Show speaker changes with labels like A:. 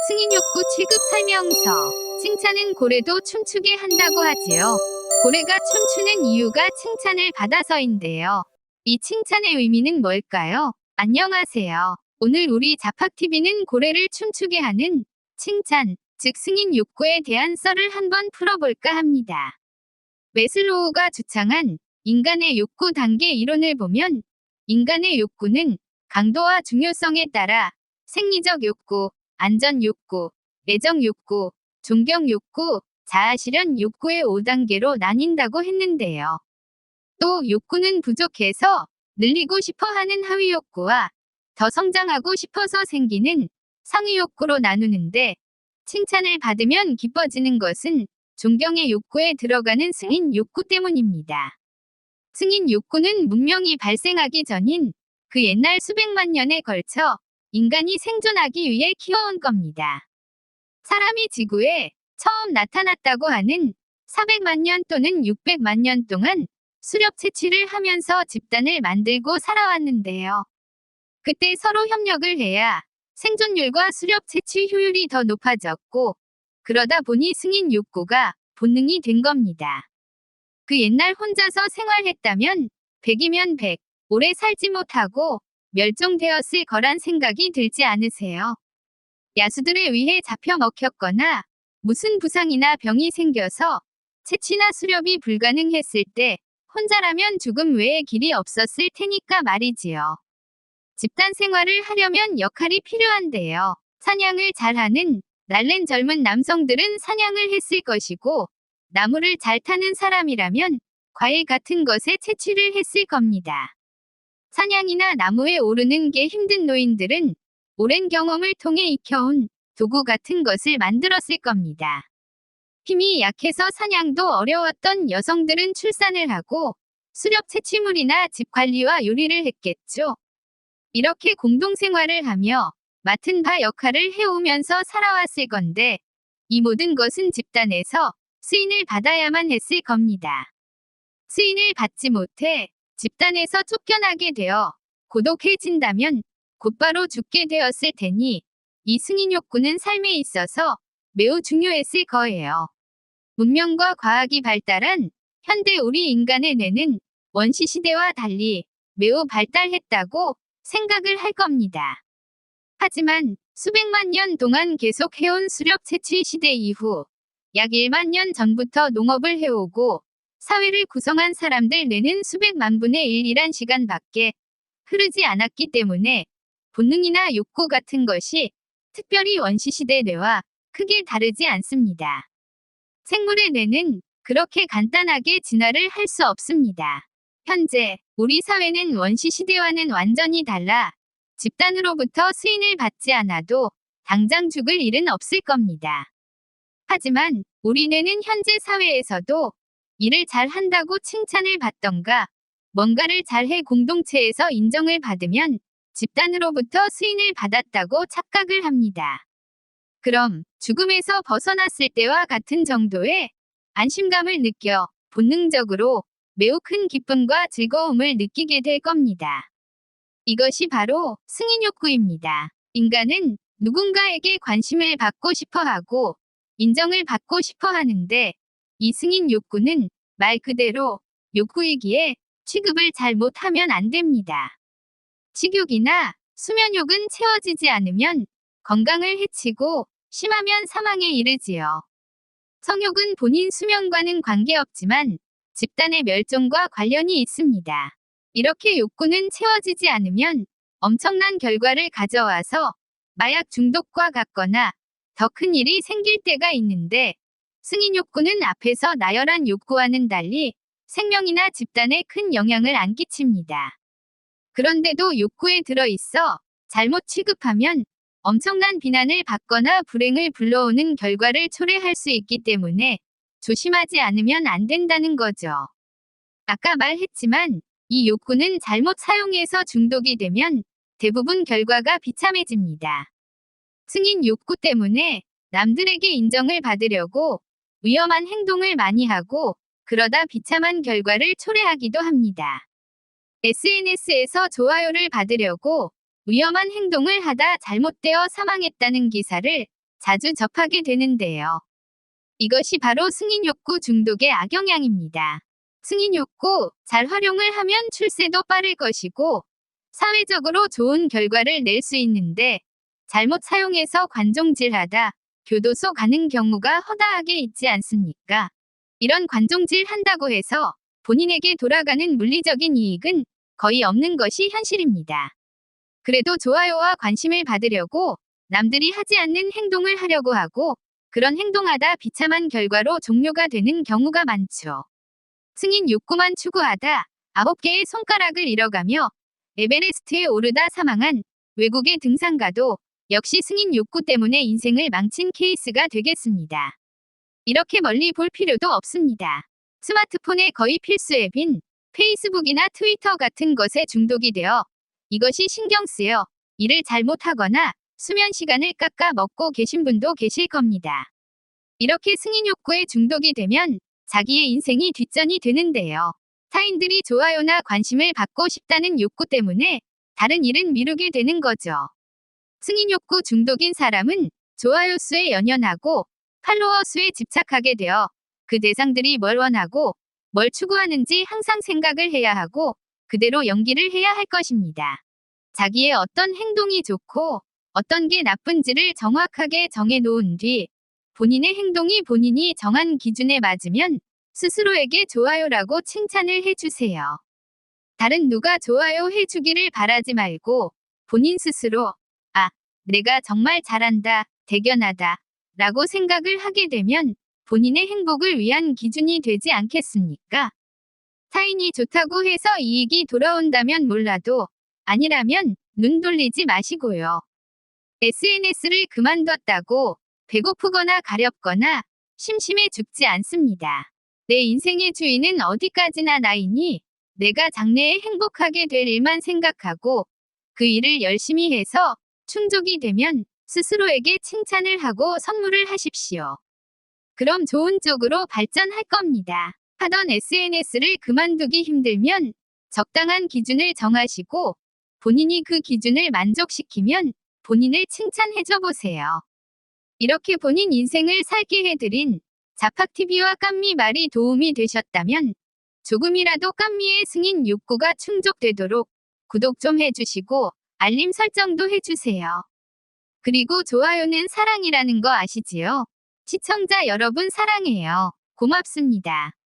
A: 승인 욕구 취급 설명서. 칭찬은 고래도 춤추게 한다고 하지요. 고래가 춤추는 이유가 칭찬을 받아서인데요. 이 칭찬의 의미는 뭘까요? 안녕하세요. 오늘 우리 자팍TV는 고래를 춤추게 하는 칭찬, 즉 승인 욕구에 대한 썰을 한번 풀어볼까 합니다. 매슬로우가 주창한 인간의 욕구 단계 이론을 보면 인간의 욕구는 강도와 중요성에 따라 생리적 욕구, 안전 욕구, 애정 욕구, 존경 욕구, 자아 실현 욕구의 5단계로 나뉜다고 했는데요. 또 욕구는 부족해서 늘리고 싶어 하는 하위 욕구와 더 성장하고 싶어서 생기는 상위 욕구로 나누는데, 칭찬을 받으면 기뻐지는 것은 존경의 욕구에 들어가는 승인 욕구 때문입니다. 승인 욕구는 문명이 발생하기 전인 그 옛날 수백만 년에 걸쳐 인간이 생존하기 위해 키워온 겁니다. 사람이 지구에 처음 나타났다고 하는 400만 년 또는 600만 년 동안 수렵 채취를 하면서 집단을 만들고 살아왔는데요. 그때 서로 협력을 해야 생존율과 수렵 채취 효율이 더 높아졌고, 그러다 보니 승인 욕구가 본능이 된 겁니다. 그 옛날 혼자서 생활했다면 100이면 100, 오래 살지 못하고 멸종되었을 거란 생각이 들지 않으세요? 야수들에 의해 잡혀 먹혔거나 무슨 부상이나 병이 생겨서 채취나 수렵이 불가능했을 때 혼자라면 죽음 외에 길이 없었을 테니까 말이지요. 집단 생활을 하려면 역할이 필요한데요. 사냥을 잘하는 날랜 젊은 남성들은 사냥을 했을 것이고, 나무를 잘 타는 사람이라면 과일 같은 것에 채취를 했을 겁니다. 사냥이나 나무에 오르는 게 힘든 노인들은 오랜 경험을 통해 익혀온 도구 같은 것을 만들었을 겁니다. 힘이 약해서 사냥도 어려웠던 여성들은 출산을 하고 수렵 채취물이나 집 관리와 요리를 했겠죠. 이렇게 공동생활을 하며 맡은 바 역할을 해오면서 살아왔을 건데, 이 모든 것은 집단에서 승인을 받아야만 했을 겁니다. 승인을 받지 못해 집단에서 쫓겨나게 되어 고독해진다면 곧바로 죽게 되었을 테니, 이 승인 욕구는 삶에 있어서 매우 중요했을 거예요. 문명과 과학이 발달한 현대 우리 인간의 뇌는 원시 시대와 달리 매우 발달했다고 생각을 할 겁니다. 하지만 수백만 년 동안 계속 해온 수렵 채취 시대 이후 약 1만 년 전부터 농업을 해오고 사회를 구성한 사람들 뇌는 수백만 분의 1이란 시간밖에 흐르지 않았기 때문에 본능이나 욕구 같은 것이 특별히 원시시대 뇌와 크게 다르지 않습니다. 생물의 뇌는 그렇게 간단하게 진화를 할 수 없습니다. 현재 우리 사회는 원시시대와는 완전히 달라 집단으로부터 승인을 받지 않아도 당장 죽을 일은 없을 겁니다. 하지만 우리 뇌는 현재 사회에서도 일을 잘 한다고 칭찬을 받던가 뭔가를 잘해 공동체에서 인정을 받으면 집단으로부터 승인을 받았다고 착각을 합니다. 그럼 죽음에서 벗어났을 때와 같은 정도의 안심감을 느껴 본능적으로 매우 큰 기쁨과 즐거움을 느끼게 될 겁니다. 이것이 바로 승인 욕구입니다. 인간은 누군가에게 관심을 받고 싶어 하고 인정을 받고 싶어 하는데, 이 승인 욕구는 말 그대로 욕구이기에 취급을 잘못하면 안 됩니다. 식욕이나 수면욕은 채워지지 않으면 건강을 해치고 심하면 사망에 이르지요. 성욕은 본인 수명과는 관계없지만 집단의 멸종과 관련이 있습니다. 이렇게 욕구는 채워지지 않으면 엄청난 결과를 가져와서 마약 중독과 같거나 더 큰 일이 생길 때가 있는데, 승인 욕구는 앞에서 나열한 욕구와는 달리 생명이나 집단에 큰 영향을 안 끼칩니다. 그런데도 욕구에 들어있어 잘못 취급하면 엄청난 비난을 받거나 불행을 불러오는 결과를 초래할 수 있기 때문에 조심하지 않으면 안 된다는 거죠. 아까 말했지만 이 욕구는 잘못 사용해서 중독이 되면 대부분 결과가 비참해집니다. 승인 욕구 때문에 남들에게 인정을 받으려고 위험한 행동을 많이 하고 그러다 비참한 결과를 초래하기도 합니다. SNS에서 좋아요를 받으려고 위험한 행동을 하다 잘못되어 사망했다는 기사를 자주 접하게 되는데요. 이것이 바로 승인 욕구 중독의 악영향입니다. 승인 욕구, 잘 활용을 하면 출세도 빠를 것이고 사회적으로 좋은 결과를 낼 수 있는데 잘못 사용해서 관종질하다 교도소 가는 경우가 허다하게 있지 않습니까? 이런 관종질 한다고 해서 본인에게 돌아가는 물리적인 이익은 거의 없는 것이 현실입니다. 그래도 좋아요와 관심을 받으려고 남들이 하지 않는 행동을 하려고 하고 그런 행동하다 비참한 결과로 종료가 되는 경우가 많죠. 승인 욕구만 추구하다 9개의 손가락을 잃어가며 에베레스트에 오르다 사망한 외국의 등산가도 역시 승인 욕구 때문에 인생을 망친 케이스가 되겠습니다. 이렇게 멀리 볼 필요도 없습니다. 스마트폰의 거의 필수 앱인 페이스북이나 트위터 같은 것에 중독이 되어 이것이 신경 쓰여 일을 잘못하거나 수면 시간을 깎아 먹고 계신 분도 계실 겁니다. 이렇게 승인 욕구에 중독이 되면 자기의 인생이 뒷전이 되는데요. 타인들이 좋아요나 관심을 받고 싶다는 욕구 때문에 다른 일은 미루게 되는 거죠. 승인 욕구 중독인 사람은 좋아요 수에 연연하고 팔로워 수에 집착하게 되어 그 대상들이 뭘 원하고 뭘 추구하는지 항상 생각을 해야 하고 그대로 연기를 해야 할 것입니다. 자기의 어떤 행동이 좋고 어떤 게 나쁜지를 정확하게 정해 놓은 뒤 본인의 행동이 본인이 정한 기준에 맞으면 스스로에게 좋아요라고 칭찬을 해주세요. 다른 누가 좋아요 해주기를 바라지 말고 본인 스스로 아, 내가 정말 잘한다, 대견하다 라고 생각을 하게 되면 본인의 행복을 위한 기준이 되지 않겠습니까? 타인이 좋다고 해서 이익이 돌아온다면 몰라도 아니라면 눈 돌리지 마시고요. SNS를 그만뒀다고 배고프거나 가렵거나 심심해 죽지 않습니다. 내 인생의 주인은 어디까지나 나이니 내가 장래에 행복하게 될 일만 생각하고 그 일을 열심히 해서 충족이 되면 스스로에게 칭찬을 하고 선물을 하십시오. 그럼 좋은 쪽으로 발전할 겁니다. 하던 SNS를 그만두기 힘들면 적당한 기준을 정하시고 본인이 그 기준을 만족시키면 본인을 칭찬해줘 보세요. 이렇게 본인 인생을 살게 해드린 자팍TV와 깜미 말이 도움이 되셨다면 조금이라도 깜미의 승인 욕구가 충족되도록 구독 좀 해주시고 알림 설정도 해주세요. 그리고 좋아요는 사랑이라는 거 아시지요? 시청자 여러분 사랑해요. 고맙습니다.